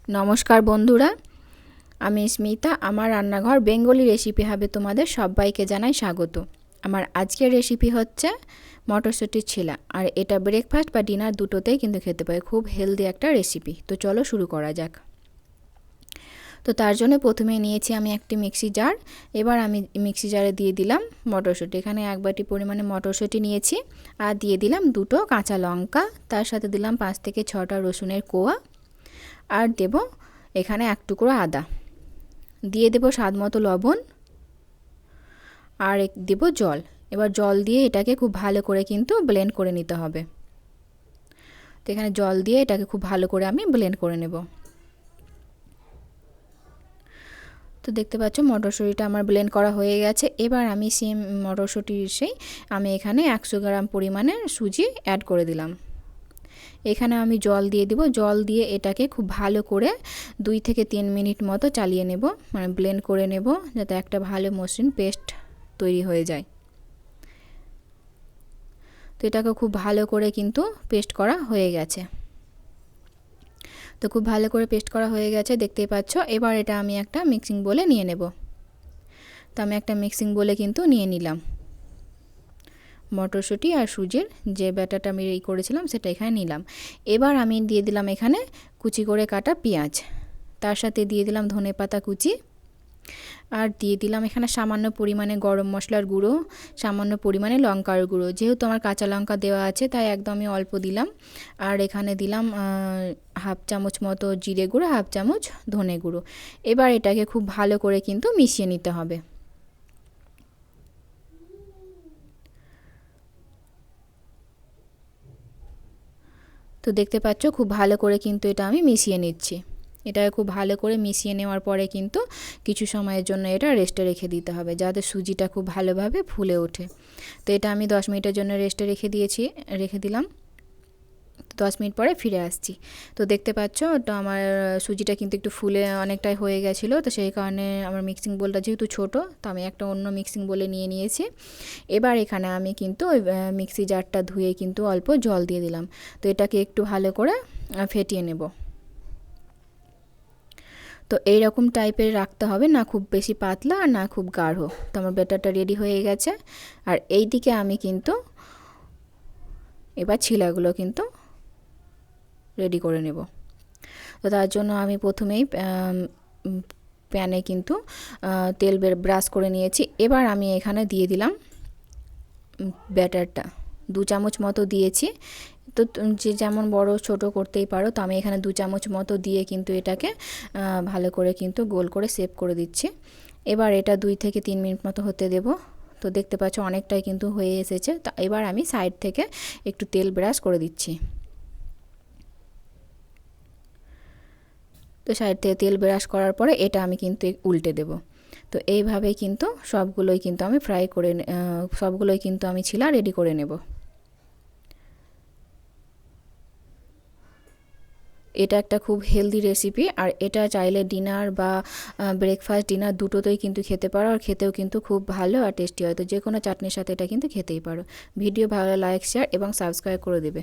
নমস্কার বন্ধুরা, আমি স্মিতা। আমার রান্নাঘর বেঙ্গলি রেসিপি হবে তোমাদের সবাইকে জানাই স্বাগত। আমার আজকের রেসিপি হচ্ছে মটরশুঁটির ছিলা, আর এটা ব্রেকফাস্ট বা ডিনার দুটোতেই কিন্তু খেতে পারে। খুব হেলদি একটা রেসিপি। তো চলো শুরু করা যাক। তো তার জন্য প্রথমে নিয়েছি আমি একটি মিক্সি জার। এবার আমি মিক্সি জারে দিয়ে দিলাম মটরশুঁটি। এখানে 1 বাটি পরিমাণে মটরশুঁটি নিয়েছি, আর দিয়ে দিলাম 2টো কাঁচা লঙ্কা, তার সাথে দিলাম 5 থেকে 6টা রসুনের কোয়া, আর দেব এখানে 1 টুকরো আদা, দিয়ে দেব স্বাদ মতো লবণ, আর দেব জল। এবার জল দিয়ে এটাকে খুব ভালো করে কিন্তু ব্লেন্ড করে নিতে হবে। তো এখানে জল দিয়ে এটাকে খুব ভালো করে আমি ব্লেন্ড করে নেব। তো দেখতে পাচ্ছ মটরশুঁটিটা আমার ব্লেন্ড করা হয়ে গেছে। এবার আমি সেম মটরশুঁটির আমি এখানে 100 গ্রাম পরিমাণে সুজি অ্যাড করে দিলাম। এখানে আমি জল দিয়ে দিব। জল দিয়ে এটাকে খুব ভালো করে 2 থেকে 3 মিনিট মতো চালিয়ে নেব, মানে ব্লেন্ড করে নেব, যাতে একটা ভালো মসৃণ পেস্ট তৈরি হয়ে যায়। তো এটাকে খুব ভালো করে কিন্তু পেস্ট করা হয়ে গেছে। তো খুব ভালো করে পেস্ট করা হয়ে গেছে, দেখতেই পাচ্ছ। এবার এটা আমি একটা মিক্সিং বোলে নিয়ে নেব। তো আমি একটা মিক্সিং বোলে কিন্তু নিয়ে নিলাম মটরশুঁটি আর সুজির যে ব্যাটারটা আমি করেছিলাম সেটা এখানে নিলাম। এবার আমি দিয়ে দিলাম এখানে কুচি করে কাটা পেঁয়াজ, তার সাথে দিয়ে দিলাম ধনেপাতা কুচি, আর দিয়ে দিলাম এখানে সামান্য পরিমাণে গরম মশলার গুঁড়ো, সামান্য পরিমাণে লঙ্কার গুঁড়ো। যেহেতু আমার কাঁচা লঙ্কা দেওয়া আছে তাই একদমই অল্প দিলাম। আর এখানে দিলাম 1/2 চামচ মতো জিরে গুঁড়ো, 1/2 চামচ ধনে গুঁড়ো। এবার এটাকে খুব ভালো করে কিন্তু মিশিয়ে নিতে হবে। তো দেখতে পাচ্ছ খুব ভালো করে কিন্তু এটা আমি মিশিয়ে নিচ্ছি। এটা খুব ভালো করে মিশিয়ে নেওয়ার পরে কিন্তু কিছু সময়ের জন্য এটা রেস্টে রেখে দিতে হবে, যাতে সুজিটা খুব ভালোভাবে ফুলে ওঠে। তো এটা আমি 10 মিনিটের জন্য রেস্টে রেখে দিলাম। 10 মিনিট পরে ফিরে আসছি। তো দেখতে পাচ্ছ তো আমার সুজিটা কিন্তু একটু ফুলে অনেকটাই হয়ে গেছিলো। তো সেই কারণে আমার মিক্সিং বোলটা যেহেতু ছোট, তো আমি একটা অন্য মিক্সিং বোলে নিয়ে নিয়েছি। এবার এখানে আমি কিন্তু ওই মিক্সি জারটা ধুয়ে কিন্তু অল্প জল দিয়ে দিলাম। তো এটাকে একটু ভালো করে ফেটিয়ে নেব। তো এইরকম টাইপের রাখতে হবে, না খুব বেশি পাতলা আর না খুব গাঢ়। তো আমার ব্যাটারটা রেডি হয়ে গেছে। আর এই দিকে আমি কিন্তু এবার ছিলাগুলো কিন্তু রেডি করে নেব। তো তার জন্য আমি প্রথমেই প্যানে কিন্তু তেল ব্রাশ করে নিয়েছি। এবার আমি এখানে দিয়ে দিলাম ব্যাটারটা, 2 চামচ মতো দিয়েছি। তো যে যেমন বড় ছোট করতেই পারো। তো আমি এখানে 2 চামচ মতো দিয়ে কিন্তু এটাকে ভালো করে কিন্তু গোল করে শেপ করে দিচ্ছি। এবার এটা 2 থেকে 3 মিনিট মতো হতে দেব। তো দেখতে পাচ্ছ অনেকটাই কিন্তু হয়ে এসেছে। তো এবার আমি সাইড থেকে একটু তেল ব্রাশ করে দিচ্ছি। তো সাইড থেকে তেল ব্রাশ করার পরে এটা আমি কিন্তু উল্টে দেব। তো এইভাবেই কিন্তু সবগুলোই কিন্তু আমি ছিলা রেডি করে নেব। এটা একটা খুব হেলদি রেসিপি, আর এটা চাইলে ডিনার বা ব্রেকফাস্ট ডিনার দুটোতেই কিন্তু খেতে পারো, আর খেতেও কিন্তু খুব ভালো আর টেস্টি হয়। তো যে কোনো চাটনির সাথে এটা কিন্তু খেতেই পারো। ভিডিও ভালো লাইক শেয়ার এবং সাবস্ক্রাইব করে দেবে।